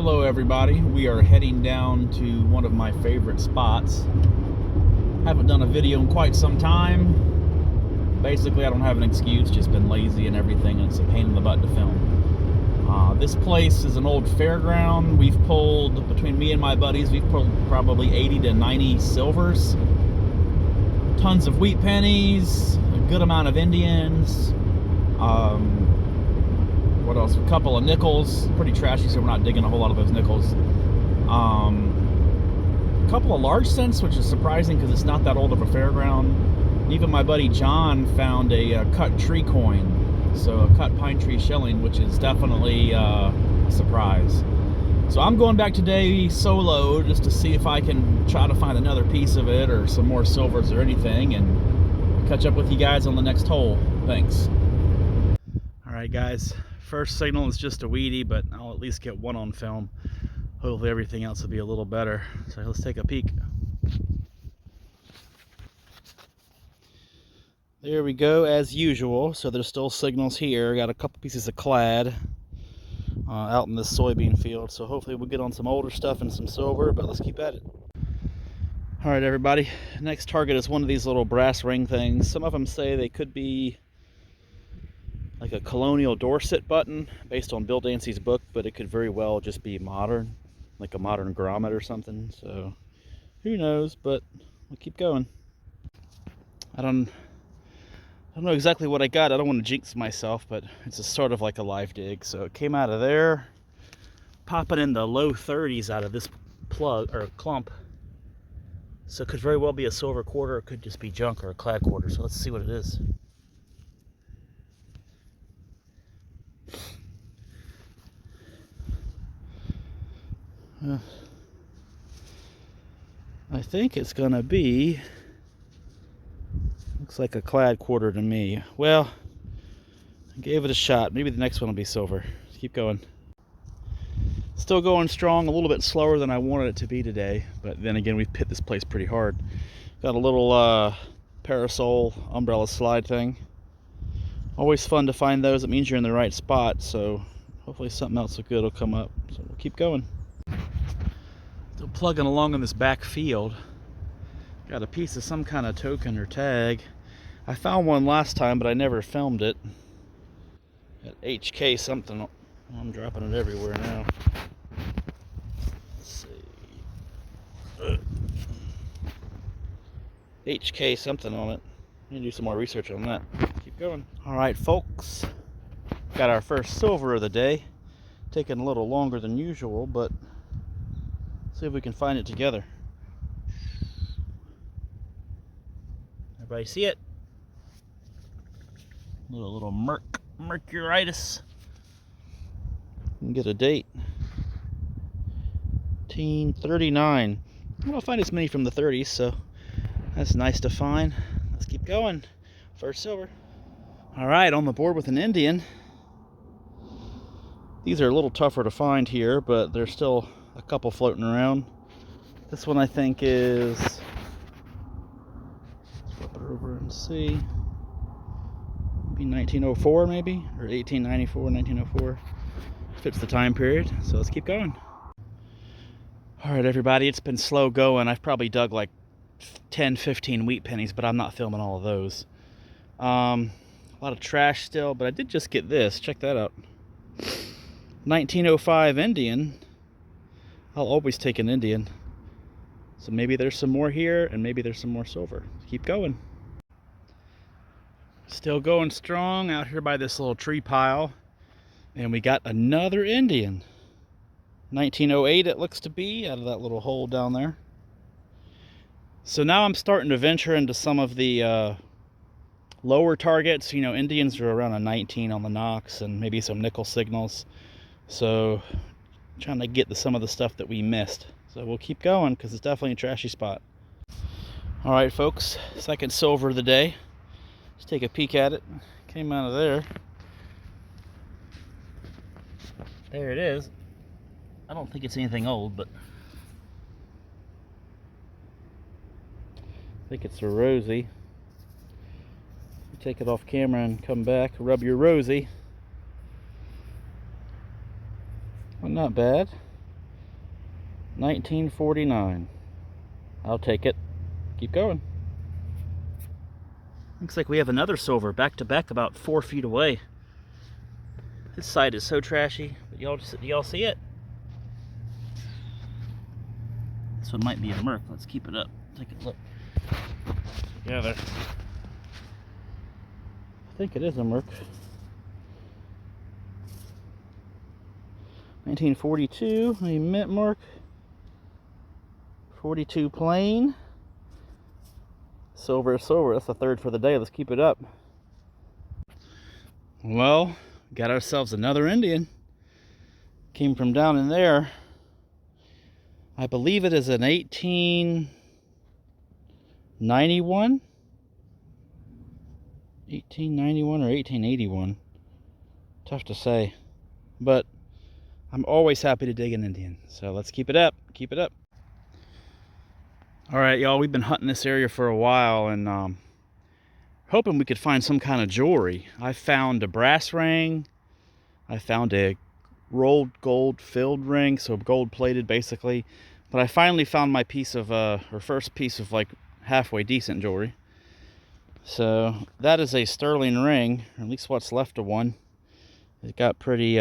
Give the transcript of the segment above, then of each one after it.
Hello everybody, we are heading down to one of my favorite spots. Haven't done a video in quite some time. Basically, I don't have an excuse, just been lazy and everything, and it's a pain in the butt to film. This place is an old fairground. We've pulled, between me and my buddies, we've pulled probably 80 to 90 silvers. Tons of wheat pennies, a good amount of Indians. What else? A couple of nickels. Pretty trashy, so we're not digging a whole lot of those nickels. A couple of large cents, which is surprising because it's not that old of a fairground. Even my buddy John found a cut tree coin, so a cut pine tree shilling, which is definitely a surprise. So I'm going back today solo just to see if I can try to find another piece of it or some more silvers or anything, and catch up with you guys on the next hole. Thanks. All right, guys. First signal is just a weedy, but I'll at least get one on film. Hopefully everything else will be a little better. So let's take a peek. There we go, as usual. So there's still signals here. Got a couple pieces of clad out in this soybean field. So hopefully we'll get on some older stuff and some silver, but let's keep at it. All right, everybody. Next target is one of these little brass ring things. Some of them say they could be like a colonial Dorset button based on Bill Dancy's book, but it could very well just be modern, like a modern grommet or something. So who knows, but we'll keep going. I don't know exactly what I got. I don't want to jinx myself, but it's a sort of like a live dig. So it came out of there, popping in the low 30s out of this plug or clump. So it could very well be a silver quarter. It could just be junk or a clad quarter. So let's see what it is. I think it's gonna be, looks like a clad quarter to me. Well, I gave it a shot. Maybe the next one will be silver. Let's keep going. Still going strong, a little bit slower than I wanted it to be today, but then again, we've hit this place pretty hard. Got a little parasol umbrella slide thing. Always fun to find those. It means you're in the right spot, so hopefully something else good will come up. So we'll keep going. Still plugging along in this back field. Got a piece of some kind of token or tag. I found one last time, but I never filmed it. At HK something. I'm dropping it everywhere now. Let's see. HK something on it. I need to do some more research on that. Keep going. Alright, folks. Got our first silver of the day. Taking a little longer than usual, but see if we can find it together. Everybody see it? Little mercuritis. And get a date. 1939. I don't find as many from the 30s, so that's nice to find. Let's keep going. First silver. All right, on the board with an Indian. These are a little tougher to find here, but there's still a couple floating around. This one I think is, let's flip it over and see, maybe 1904 maybe, or 1894, 1904. Fits the time period, so let's keep going. All right, everybody, it's been slow going. I've probably dug like 10, 15 wheat pennies, but I'm not filming all of those. A lot of trash still, but I did just get this. Check that out. 1905 Indian. I'll always take an Indian. So maybe there's some more here, and maybe there's some more silver. Keep going. Still going strong out here by this little tree pile. And we got another Indian. 1908 it looks to be, out of that little hole down there. So now I'm starting to venture into some of the lower targets. You know, Indians are around a 19 on the Knox, and maybe some nickel signals. So trying to get to some of the stuff that we missed. So we'll keep going because it's definitely a trashy spot. All right, folks, second silver of the day. Let's take a peek at it. Came out of there. There it is. I don't think it's anything old, but I think it's a Rosie. Take it off camera and come back. Rub your Rosie. Well, not bad. 1949. I'll take it. Keep going. Looks like we have another silver back to back about 4 feet away. This side is so trashy, but y'all see it? This one might be a Merc. Let's keep it up. Take a look together. I think it is a Merc. 1942, a mint mark. 42 plain. Silver is silver. That's the third for the day. Let's keep it up. Well, got ourselves another Indian. Came from down in there. I believe it is an 1891. 1891 or 1881. Tough to say. But I'm always happy to dig an Indian. So let's keep it up. Keep it up. All right, y'all, we've been hunting this area for a while and hoping we could find some kind of jewelry. I found a brass ring. I found a rolled gold filled ring, so gold plated basically. But I finally found my piece of, or first piece of like halfway decent jewelry. So that is a sterling ring, or at least what's left of one. It got pretty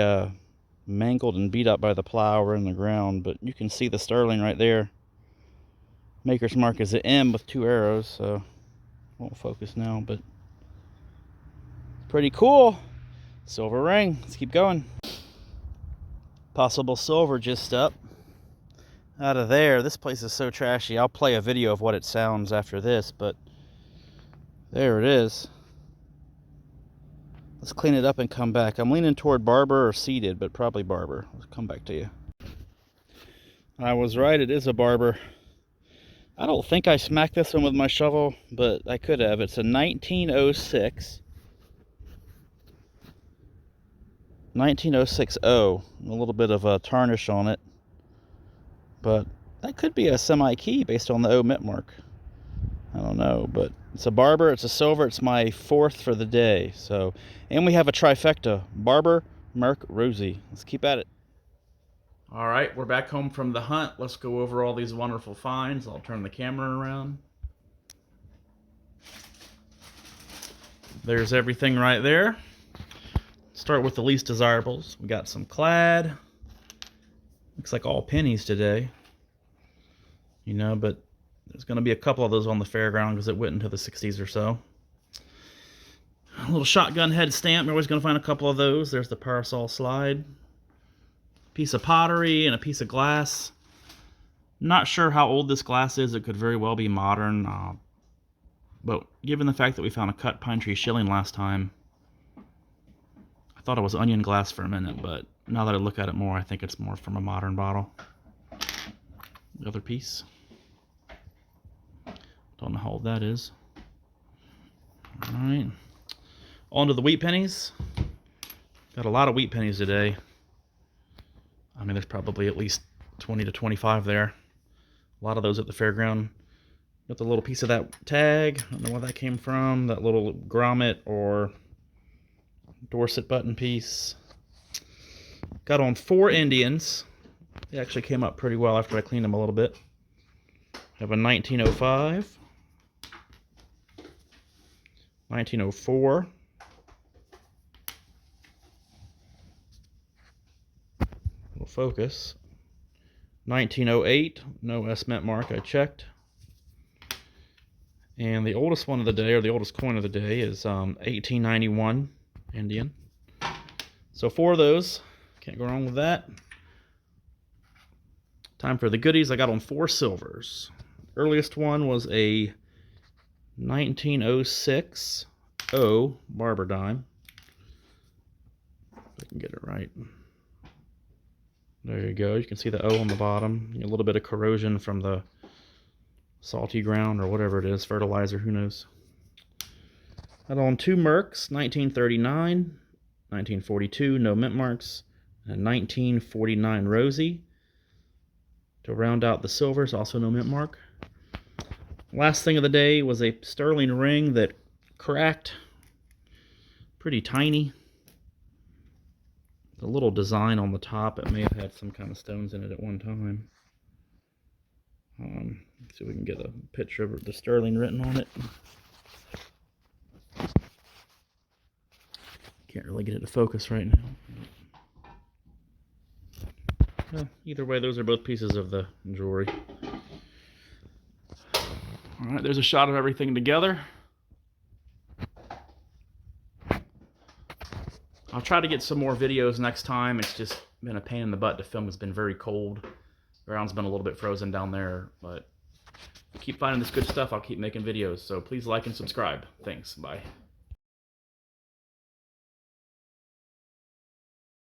mangled and beat up by the plow or in the ground, but you can see the sterling right there. Maker's mark is an M with 2 arrows, so won't focus now, but pretty cool. Silver ring. Let's keep going. Possible silver just up out of there. This place is so trashy. I'll play a video of what it sounds after this, but there it is. Let's clean it up and come back. I'm leaning toward Barber or Seeded, but probably Barber. Let's come back to you. I was right. It is a Barber. I don't think I smacked this one with my shovel, but I could have. It's a 1906. 1906 O. A little bit of a tarnish on it. But that could be a semi-key based on the O mint mark. I don't know, but it's a Barber, it's a silver, it's my 4th for the day. So, and we have a trifecta. Barber, Merc, Rosie. Let's keep at it. All right, we're back home from the hunt. Let's go over all these wonderful finds. I'll turn the camera around. There's everything right there. Start with the least desirables. We got some clad. Looks like all pennies today. You know, but there's going to be a couple of those on the fairground because it went into the 60s or so. A little shotgun head stamp. We're always going to find a couple of those. There's the parasol slide. Piece of pottery and a piece of glass. Not sure how old this glass is. It could very well be modern. But given the fact that we found a cut pine tree shilling last time, I thought it was onion glass for a minute, but now that I look at it more, I think it's more from a modern bottle. The other piece. Don't know how old that is. Alright. On to the wheat pennies. Got a lot of wheat pennies today. I mean, there's probably at least 20 to 25 there. A lot of those at the fairground. Got the little piece of that tag. I don't know where that came from. That little grommet or Dorset button piece. Got on 4 Indians. They actually came up pretty well after I cleaned them a little bit. Have a 1905. 1904. Little focus. 1908. No S mint mark. I checked. And the oldest one of the day, or the oldest coin of the day, is 1891 Indian. So 4 of those. Can't go wrong with that. Time for the goodies. I got on 4 silvers. Earliest one was a 1906 O Barber dime. If I can get it right. There you go. You can see the O on the bottom. A little bit of corrosion from the salty ground or whatever it is, fertilizer, who knows. Got on 2 Mercs, 1939, 1942, no mint marks, and 1949 Rosie. To round out the silvers, also no mint mark. Last thing of the day was a sterling ring that cracked. Pretty tiny. The little design on the top, it may have had some kind of stones in it at one time. See if we can get a picture of the sterling written on it. Can't really get it to focus right now. Well, either way, those are both pieces of the jewelry. All right, there's a shot of everything together. I'll try to get some more videos next time. It's just been a pain in the butt. The film has been very cold. The ground's been a little bit frozen down there, but if you keep finding this good stuff, I'll keep making videos. So please like and subscribe. Thanks. Bye.